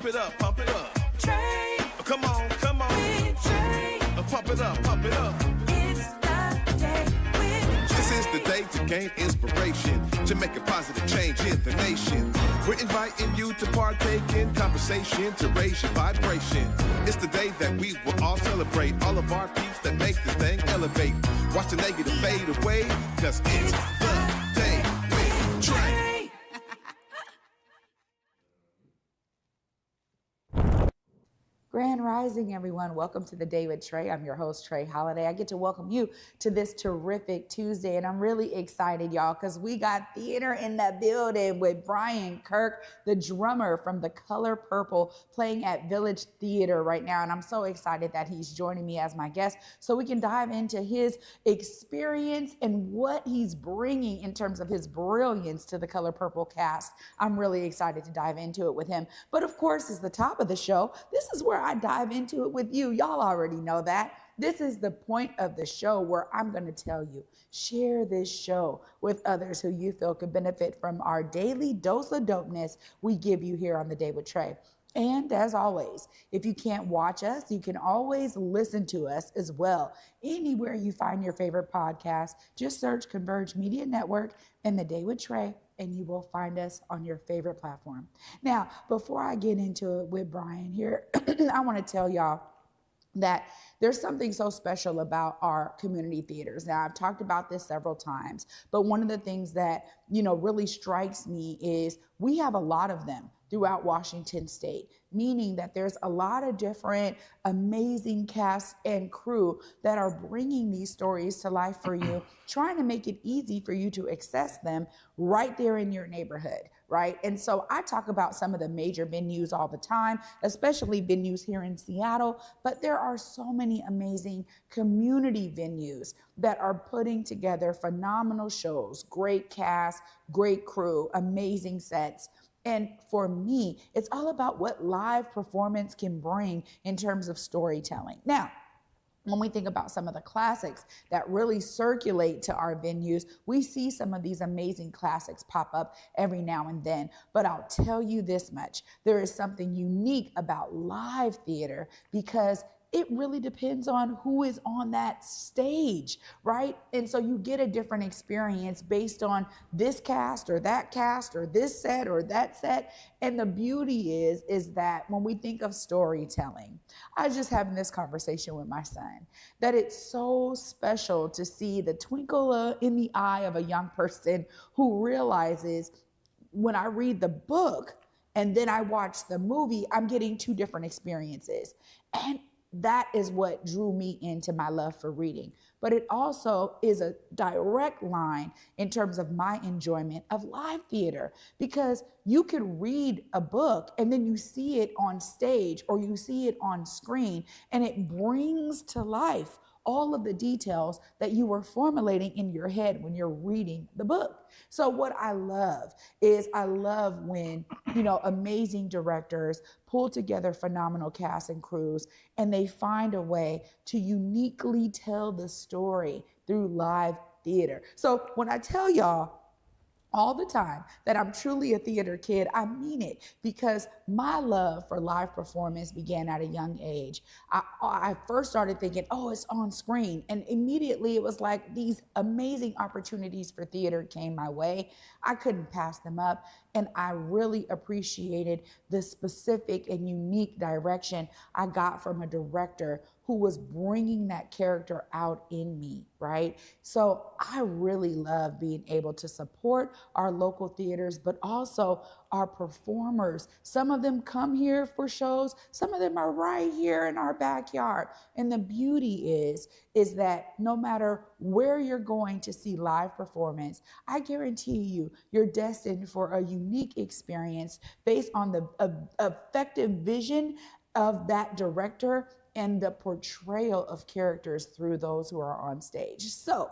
Pump it up, pump it up. Trae. Come on, come on. With Trae. Pump it up, pump it up. It's the day with Trae. This is the day to gain inspiration, to make a positive change in the nation. We're inviting you to partake in conversation, to raise your vibration. It's the day that we will all celebrate all of our peeps that make this thing elevate. Watch the negative fade away, cause it's the day with Trae. Grand Rising, everyone. Welcome to the Day with Trae. I'm your host, Trae Holiday. I get to welcome you to this terrific Tuesday, and I'm really excited, y'all, because we got theater in the building with Brian Kirk, the drummer from The Color Purple, playing at Village Theater right now, and I'm so excited that he's joining me as my guest so we can dive into his experience and what he's bringing in terms of his brilliance to the Color Purple cast. I'm really excited to dive into it with him. But of course, as the top of the show, this is where I dive into it with you. Y'all already know that. This is the point of the show where I'm going to tell you, share this show with others who you feel could benefit from our daily dose of dopeness we give you here on The Day with Trae. And as always, if you can't watch us, you can always listen to us as well. Anywhere you find your favorite podcast, just search Converge Media Network and The Day with Trae, and you will find us on your favorite platform. Now, before I get into it with Brian here, I want to tell y'all that there's something so special about our community theaters. Now, I've talked about this several times, but one of the things that, really strikes me is we have a lot of them throughout Washington State, meaning that there's a lot of different amazing casts and crew that are bringing these stories to life for you, trying to make it easy for you to access them right there in your neighborhood, right? And so I talk about some of the major venues all the time, especially venues here in Seattle, but there are so many amazing community venues that are putting together phenomenal shows, great cast, great crew, amazing sets. And for me, it's all about what live performance can bring in terms of storytelling. Now, when we think about some of the classics that really circulate to our venues, we see some of these amazing classics pop up every now and then. But I'll tell you this much, there is something unique about live theater because it really depends on who is on that stage, right? And so you get a different experience based on this cast or this set or that set. And the beauty is that when we think of storytelling, I was just having this conversation with my son, that it's so special to see the twinkle in the eye of a young person who realizes when I read the book and then I watch the movie, I'm getting two different experiences. And that is what drew me into my love for reading. But it also is a direct line in terms of my enjoyment of live theater, because you could read a book and then you see it on stage or you see it on screen and it brings to life all of the details that you were formulating in your head when you're reading the book. So what I love is when, amazing directors pull together phenomenal casts and crews and they find a way to uniquely tell the story through live theater. So when I tell y'all all the time that I'm truly a theater kid, I mean it, because my love for live performance began at a young age. I first started thinking, oh, it's on screen. And immediately it was like these amazing opportunities for theater came my way. I couldn't pass them up. And I really appreciated the specific and unique direction I got from a director who was bringing that character out in me, right? So I really love being able to support our local theaters, but also our performers. Some of them come here for shows. Some of them are right here in our backyard. And the beauty is that no matter where you're going to see live performance, I guarantee you're destined for a unique experience based on the effective vision of that director and the portrayal of characters through those who are on stage. So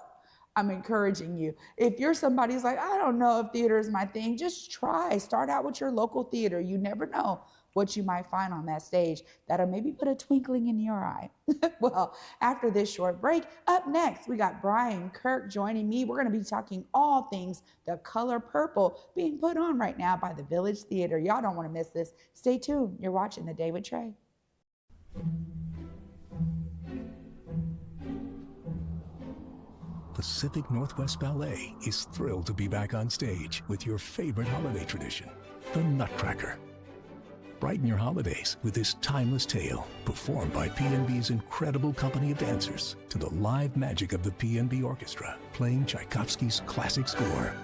I'm encouraging you. If you're somebody who's like, I don't know if theater is my thing, just try. Start out with your local theater. You never know what you might find on that stage that'll maybe put a twinkling in your eye. Well, after this short break, up next, we got Brian Kirk joining me. We're going to be talking all things the color purple being put on right now by the Village Theater. Y'all don't want to miss this. Stay tuned. You're watching The Day with Trae. Pacific Northwest Ballet is thrilled to be back on stage with your favorite holiday tradition, the Nutcracker. Brighten your holidays with this timeless tale, performed by PNB's incredible company of dancers to the live magic of the PNB Orchestra, playing Tchaikovsky's classic score.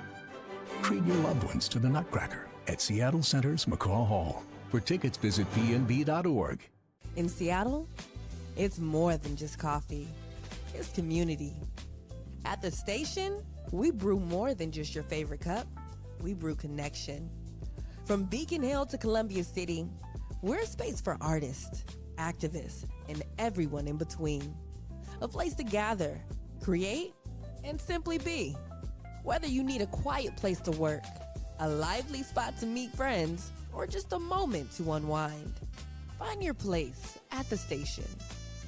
Treat your loved ones to the Nutcracker at Seattle Center's McCaw Hall. For tickets, visit pnb.org. In Seattle, it's more than just coffee. It's community. At the station, we brew more than just your favorite cup. We brew connection. From Beacon Hill to Columbia City, we're a space for artists, activists, and everyone in between. A place to gather, create, and simply be. Whether you need a quiet place to work, a lively spot to meet friends, or just a moment to unwind, find your place at the station.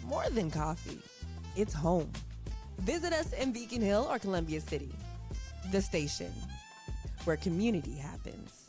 More than coffee, it's home. Visit us in Beacon Hill or Columbia City. The Station, where community happens.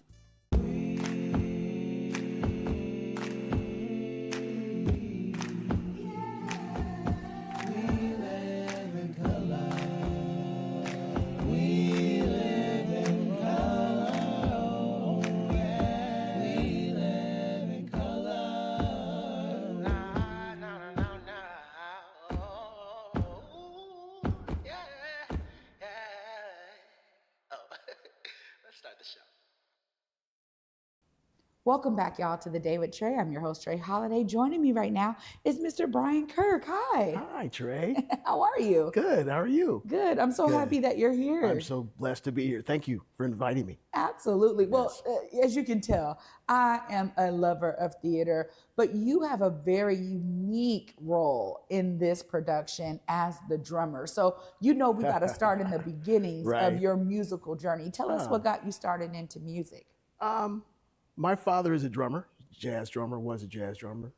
Welcome back, y'all, to The Day with Trae. I'm your host, Trae Holiday. Joining me right now is Mr. Brian Kirk. Hi. Hi, Trae. How are you? Good. How are you? Good. I'm so happy that you're here. I'm so blessed to be here. Thank you for inviting me. Absolutely. Well, as you can tell, I am a lover of theater, but you have a very unique role in this production as the drummer. So, we got to start in the beginnings Right. of your musical journey. Tell us what got you started into music. My father is a drummer, was a jazz drummer,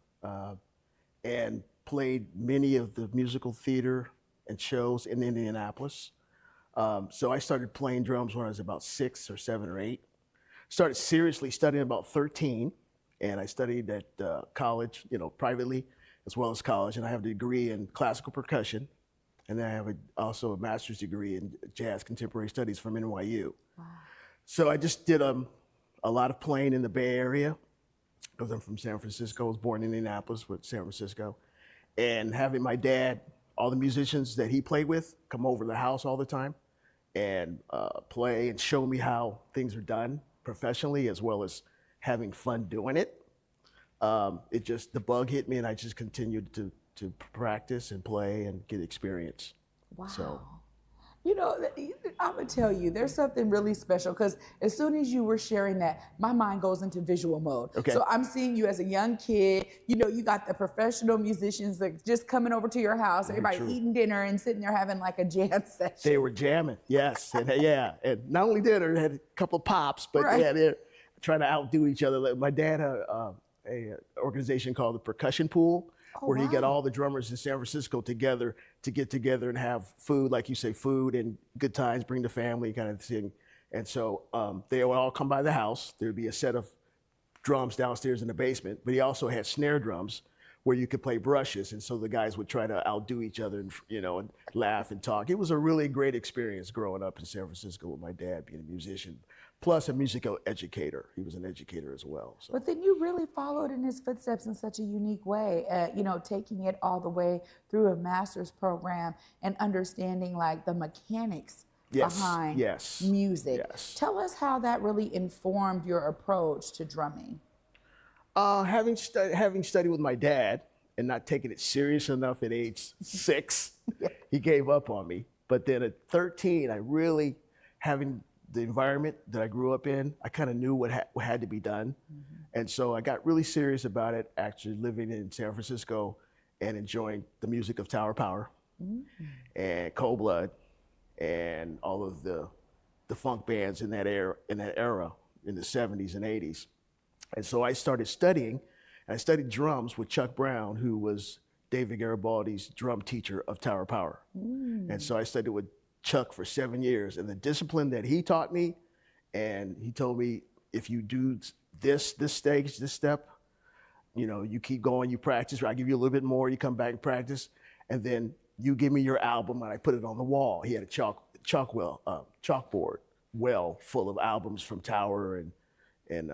and played many of the musical theater and shows in Indianapolis. So I started playing drums when I was about 6 or 7 or 8. Started seriously studying about 13, and I studied at college, privately as well as college, and I have a degree in classical percussion, and then I have also a master's degree in jazz contemporary studies from NYU. Wow. So I just did a lot of playing in the Bay Area because I'm from San Francisco. I was born in Indianapolis, with San Francisco. And having my dad, all the musicians that he played with, come over to the house all the time and play and show me how things are done professionally as well as having fun doing it. The bug hit me and I just continued to practice and play and get experience. Wow. So. I'm going to tell you, there's something really special because as soon as you were sharing that, my mind goes into visual mode. Okay. So I'm seeing you as a young kid, you got the professional musicians that just coming over to your house, everybody eating dinner and sitting there having like a jam session. They were jamming, yes. And and not only dinner, had a couple of pops, but they're trying to outdo each other. My dad had a organization called the Percussion Pool, where he got all the drummers in San Francisco together to get together and have food, like you say, food and good times, bring the family kind of thing. And so they would all come by the house. There'd be a set of drums downstairs in the basement, but he also had snare drums where you could play brushes. And so the guys would try to outdo each other and, and laugh and talk. It was a really great experience growing up in San Francisco with my dad being a musician, plus a musical educator. He was an educator as well. So. But then you really followed in his footsteps in such a unique way, taking it all the way through a master's program and understanding like the mechanics behind music. Yes. Tell us how that really informed your approach to drumming. Having studied with my dad and not taking it serious enough at age 6, he gave up on me. But then at 13, I really, having the environment that I grew up in, I kind of knew what had to be done. Mm-hmm. And so I got really serious about it, actually living in San Francisco and enjoying the music of Tower Power and Cold Blood and all of the funk bands in that era in the 70s and 80s. And so I started studying, and I studied drums with Chuck Brown, who was David Garibaldi's drum teacher of Tower Power. And so I studied with Chuck for 7 years, and the discipline that he taught me, and he told me, if you do this stage, this step, you know, you keep going, you practice, I give you a little bit more, you come back and practice, and then you give me your album, and I put it on the wall. He had a chalkboard well full of albums from Tower and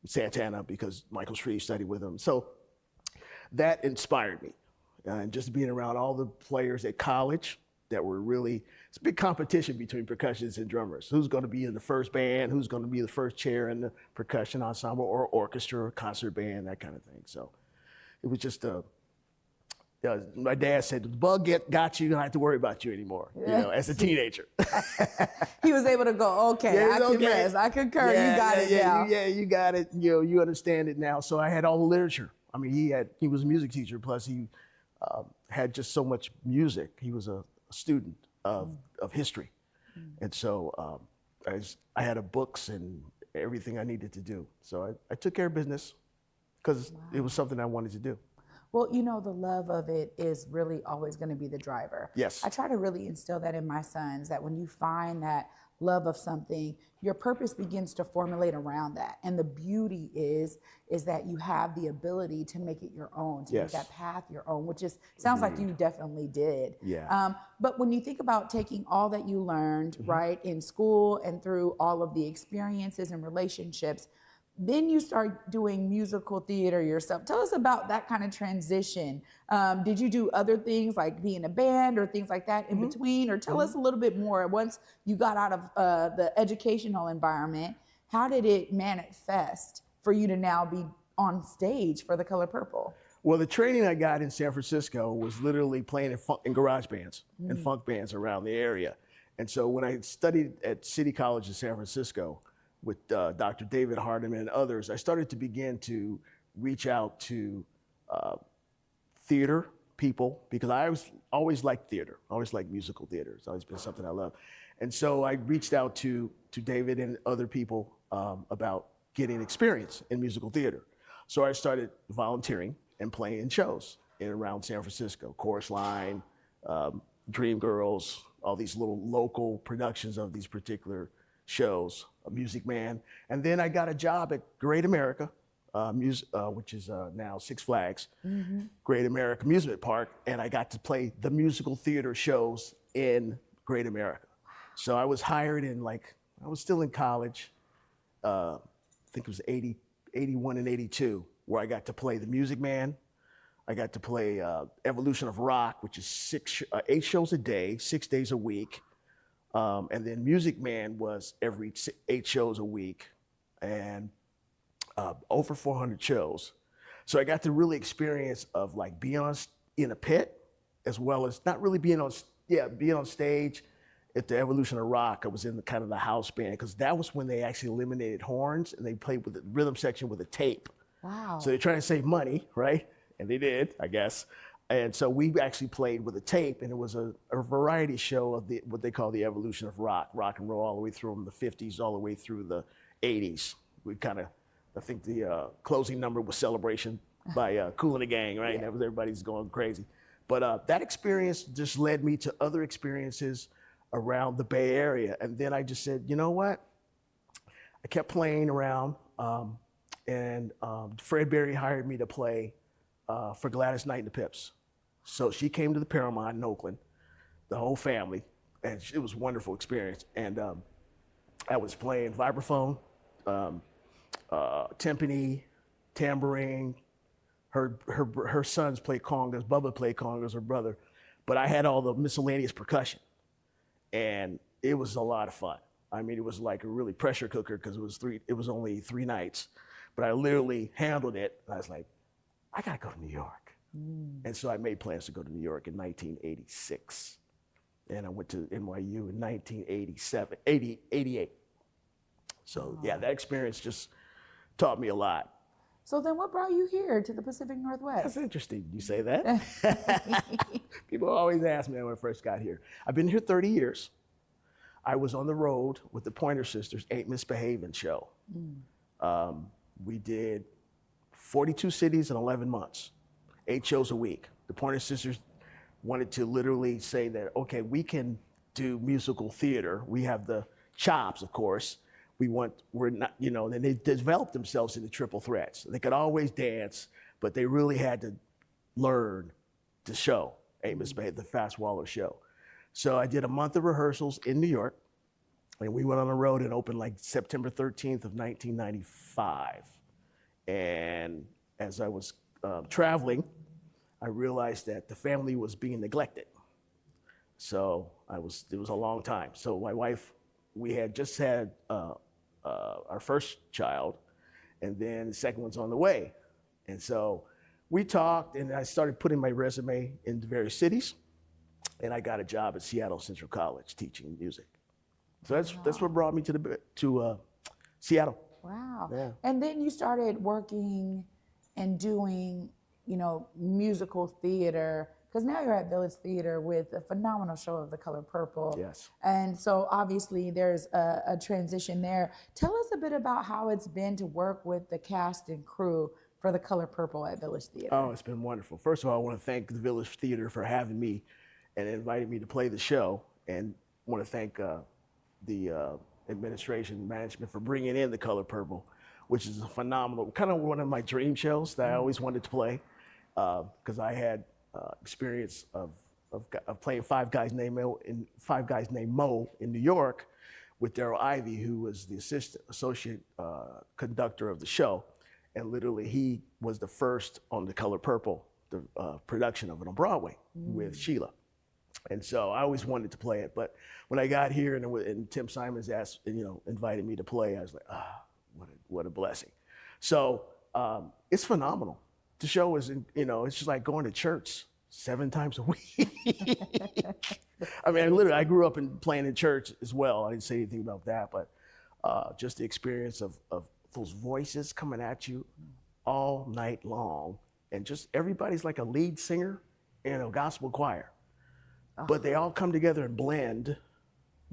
Santana, because Michael Shreve studied with him. So that inspired me. And just being around all the players at college that were really, it's a big competition between percussionists and drummers. Who's going to be in the first band? Who's going to be the first chair in the percussion ensemble or orchestra or concert band, that kind of thing. So it was just my dad said, the bug got you, you don't have to worry about you anymore, you know, as a teenager. He was able to go, okay, Yeah, I can okay. rest, I concur, you got it now. You got it, you know, you understand it now. So I had all the literature. I mean, he was a music teacher, plus he had just so much music. He was a student of history. And so I had books and everything I needed to do. So I took care of business because it was something I wanted to do. Well, you know, the love of it is really always going to be the driver. Yes. I try to really instill that in my sons, that when you find that love of something, your purpose begins to formulate around that. And the beauty is that you have the ability to make it your own, to make Yes. that path your own, which is sounds like you definitely did. Yeah. But when you think about taking all that you learned, right, in school and through all of the experiences and relationships, then you start doing musical theater yourself. Tell us about that kind of transition. Did you do other things like be in a band or things like that in between? Or tell us a little bit more. Once you got out of the educational environment, how did it manifest for you to now be on stage for The Color Purple? Well, the training I got in San Francisco was literally playing in garage bands and funk bands around the area. And so when I studied at City College in San Francisco, with Dr. David Hardiman and others, I started to begin to reach out to theater people, because I always liked theater, always liked musical theater. It's always been something I love. And so I reached out to David and other people about getting experience in musical theater. So I started volunteering and playing in shows in around San Francisco, Chorus Line, Dreamgirls, all these little local productions of these particular shows, a Music Man. And then I got a job at Great America, which is now Six Flags, Great America Amusement Park, and I got to play the musical theater shows in Great America. So I was hired in, I was still in college, I think it was 81 and 82, where I got to play the Music Man. I got to play Evolution of Rock, which is 8 shows a day, 6 days a week. And then Music Man was every 8 shows a week, and over 400 shows. So I got to really experience of being in a pit, as well as not really being on stage at the Evolution of Rock. I was in kind of the house band, because that was when they actually eliminated horns and they played with the rhythm section with a tape. Wow. So they're trying to save money, right? And they did, I guess. And so we actually played with a tape, and it was a variety show of what they call the evolution of rock and roll, all the way through the 50s, all the way through the 80s. We kind of, I think the closing number was Celebration by Kool and the Gang, right? Yeah. That was, everybody's going crazy. But that experience just led me to other experiences around the Bay Area. And then I just said, you know what? I kept playing around, and Fred Berry hired me to play for Gladys Knight and the Pips. So she came to the Paramount in Oakland, the whole family, and it was a wonderful experience. And I was playing vibraphone, timpani, tambourine. Her sons played congas. Bubba played congas, her brother. But I had all the miscellaneous percussion, and it was a lot of fun. I mean, it was like a really pressure cooker, because it was only 3 nights, but I literally handled it. And I was like, I gotta go to New York. And so I made plans to go to New York in 1986. And I went to NYU in 88. So yeah, that experience just taught me a lot. So then what brought you here to the Pacific Northwest? That's interesting you say that. People always ask me when I first got here. I've been here 30 years. I was on the road with the Pointer Sisters' Ain't Misbehavin' show. We did 42 cities in 11 months, 8 shows a week. The Pointer Sisters wanted to literally say that, okay, we can do musical theater. We have the chops, of course. We're not, you know, and they developed themselves into triple threats. They could always dance, but they really had to learn to show Amos Bay, the Fast Waller show. So I did a month of rehearsals in New York, and we went on the road and opened like September 13th of 1995. And as I was traveling, I realized that the family was being neglected. So it was a long time. So my wife, we had just had our first child, and then the second one's on the way. And so we talked, and I started putting my resume into various cities, and I got a job at Seattle Central College teaching music. So that's what brought me to Seattle. Wow. Yeah. And then you started working and doing, you know, musical theater, because now you're at Village Theater with a phenomenal show of The Color Purple. Yes. And so obviously there's a transition there. Tell us a bit about how it's been to work with the cast and crew for The Color Purple at Village Theater. Oh, it's been wonderful. First of all, I want to thank the Village Theater for having me and inviting me to play the show. And I want to thank the administration management for bringing in The Color Purple, which is a phenomenal, kind of one of my dream shows that I always wanted to play, because I had experience of playing Five Guys Named Mo in New York with Daryl Ivey, who was the associate conductor of the show. And literally he was the first on The Color Purple, the production of it on Broadway with Sheila. And so I always wanted to play it, but when I got here and Tim Simons invited me to play, I was like, what a blessing. So it's phenomenal. The show is, it's just like going to church 7 times a week. I mean, I grew up playing in church as well. I didn't say anything about that, but just the experience of those voices coming at you all night long, and just everybody's like a lead singer in a gospel choir. But they all come together and blend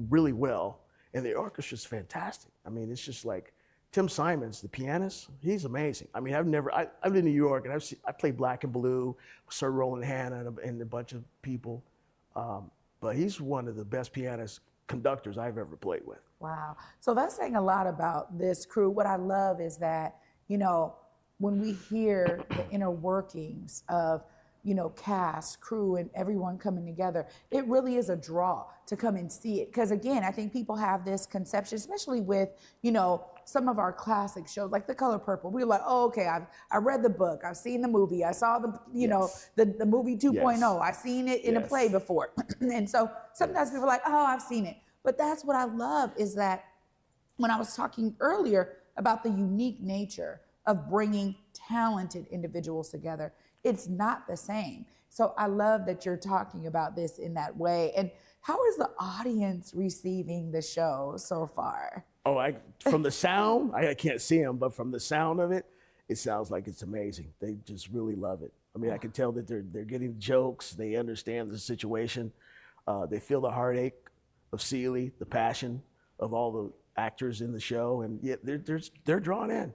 really well, and the orchestra's fantastic. I mean, it's just like Tim Simons, the pianist, he's amazing. I mean, I've been in New York, and I played Black and Blue, Sir Roland Hanna, and a bunch of people, but he's one of the best pianist conductors I've ever played with. Wow. So that's saying a lot about this crew. What I love is that, when we hear the inner workings of, cast, crew, and everyone coming together, it really is a draw to come and see it. Because again, I think people have this conception, especially with, some of our classic shows, like The Color Purple. We're like, oh, okay, I read the book, I've seen the movie, I saw the movie 2.0, Yes. I've seen it in a play before. And so sometimes people are like, oh, I've seen it. But that's what I love, is that when I was talking earlier about the unique nature of bringing talented individuals together, it's not the same. So I love that you're talking about this in that way. And how is the audience receiving the show so far? Oh, from the sound, I can't see them, but from the sound of it, it sounds like it's amazing. They just really love it. I mean, I can tell that they're getting jokes. They understand the situation. They feel the heartache of Celie, the passion of all the actors in the show, and yet they're drawn in.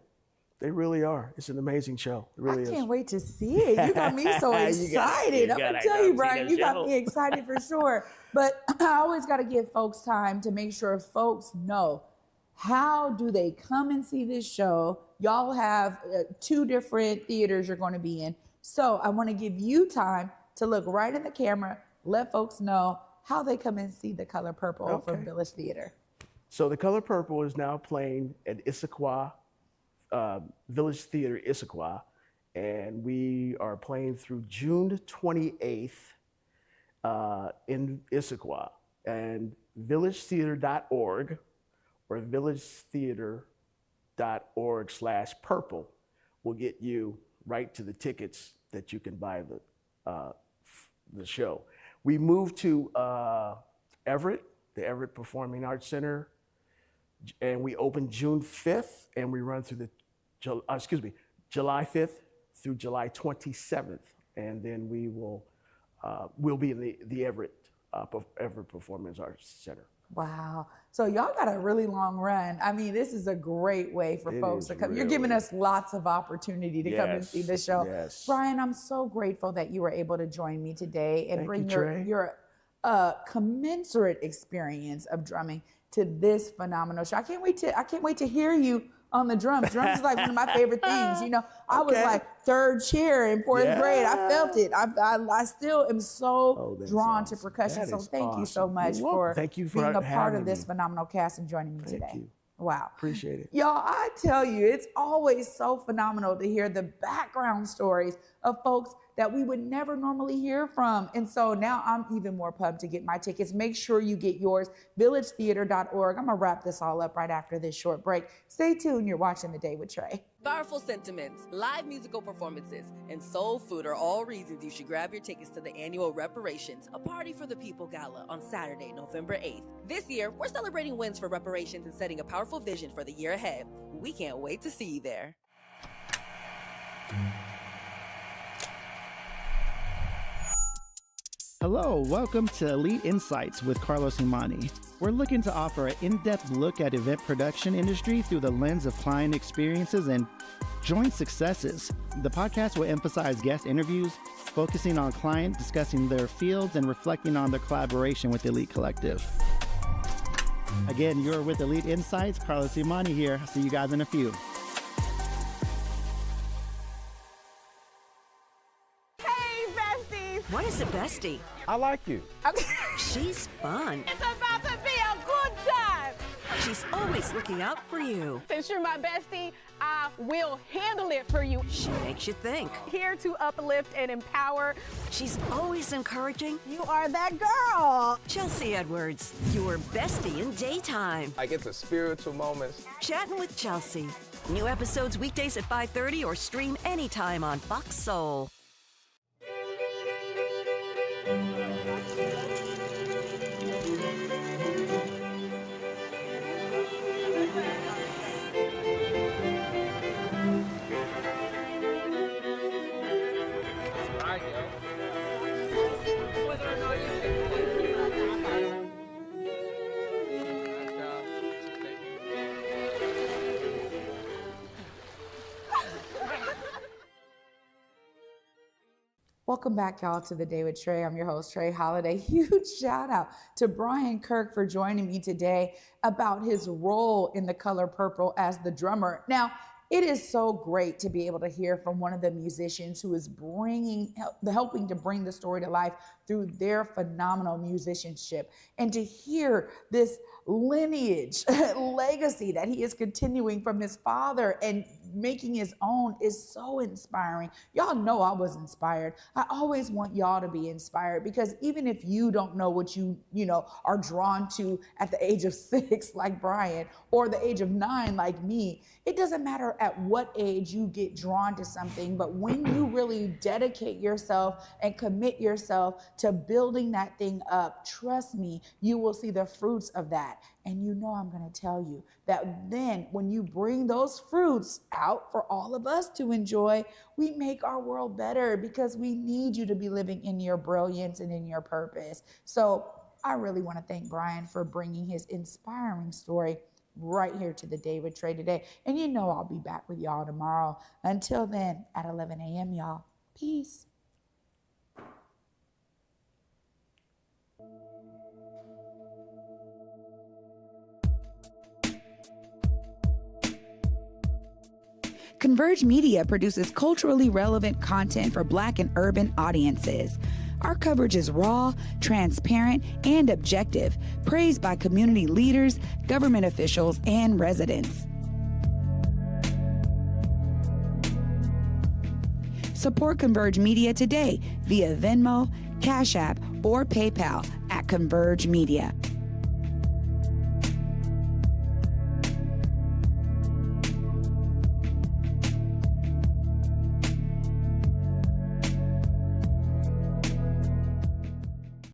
They really are. It's an amazing show. It really is. I can't wait to see it. You got me so excited. I'm going to tell you, Brian, you got me excited for sure. But I always got to give folks time to make sure folks know, how do they come and see this show? Y'all have 2 different theaters you're going to be in. So I want to give you time to look right in the camera, let folks know how they come and see The Color Purple from Village Theater. So The Color Purple is now playing at Issaquah, Village Theater Issaquah, and we are playing through June 28th in Issaquah. And villagetheater.org or villagetheater.org/purple will get you right to the tickets that you can buy the show. We moved to Everett, the Everett Performing Arts Center, and we opened June 5th, and we run through July 5th through July 27th, and then we'll be in the Everett Everett Performance Arts Center. Wow. So y'all got a really long run. I mean, this is a great way for folks to come. You're giving really. us lots of opportunity to come and see the show. Yes. Brian, I'm so grateful that you were able to join me today and Thank bring you, Trae. your commensurate experience of drumming to this phenomenal show. I can't wait to hear you on the drums. Drums is like one of my favorite things. You know, I was like third chair in fourth grade. I felt it. I still am so drawn to percussion. So thank you so much for being a part of this phenomenal cast and joining me today. You. Wow. Appreciate it. Y'all, I tell you, it's always so phenomenal to hear the background stories of folks that we would never normally hear from. And so now I'm even more pumped to get my tickets. Make sure you get yours, villagetheater.org. I'm gonna wrap this all up right after this short break. Stay tuned, you're watching The Day with Trae. Powerful sentiments, live musical performances, and soul food are all reasons you should grab your tickets to the annual Reparations, a Party for the People Gala on Saturday, November 8th. This year, we're celebrating wins for reparations and setting a powerful vision for the year ahead. We can't wait to see you there. Hello, welcome to Elite Insights with Carlos Imani. We're looking to offer an in-depth look at event production industry through the lens of client experiences and joint successes. The podcast will emphasize guest interviews, focusing on client discussing their fields and reflecting on their collaboration with Elite Collective. Again, you're with Elite Insights. Carlos Imani here. I'll see you guys in a few. What is a bestie? I like you. She's fun. It's about to be a good time. She's always looking out for you. Since you're my bestie, I will handle it for you. She makes you think. Here to uplift and empower. She's always encouraging. You are that girl. Chelsea Edwards, your bestie in daytime. I get the spiritual moments. Chatting with Chelsea. New episodes weekdays at 5:30 or stream anytime on Fox Soul. Welcome back, y'all, to The Day with Trae. I'm your host, Trae Holiday. Huge shout out to Brian Kirk for joining me today about his role in The Color Purple as the drummer. Now, it is so great to be able to hear from one of the musicians who is helping to bring the story to life through their phenomenal musicianship, and to hear this lineage, legacy that he is continuing from his father and making his own is so inspiring. Y'all know I was inspired. I always want y'all to be inspired, because even if you don't know what you are drawn to at the age of 6 like Brian, or the age of 9 like me, it doesn't matter at what age you get drawn to something, but when you really dedicate yourself and commit yourself to building that thing up, trust me, you will see the fruits of that. And I'm going to tell you that then when you bring those fruits out for all of us to enjoy, we make our world better, because we need you to be living in your brilliance and in your purpose. So I really want to thank Brian for bringing his inspiring story right here to The Day with Trae today. And I'll be back with y'all tomorrow. Until then, at 11 a.m., y'all. Peace. Converge Media produces culturally relevant content for Black and urban audiences. Our coverage is raw, transparent, and objective, praised by community leaders, government officials, and residents. Support Converge Media today via Venmo, Cash App, or PayPal at Converge Media.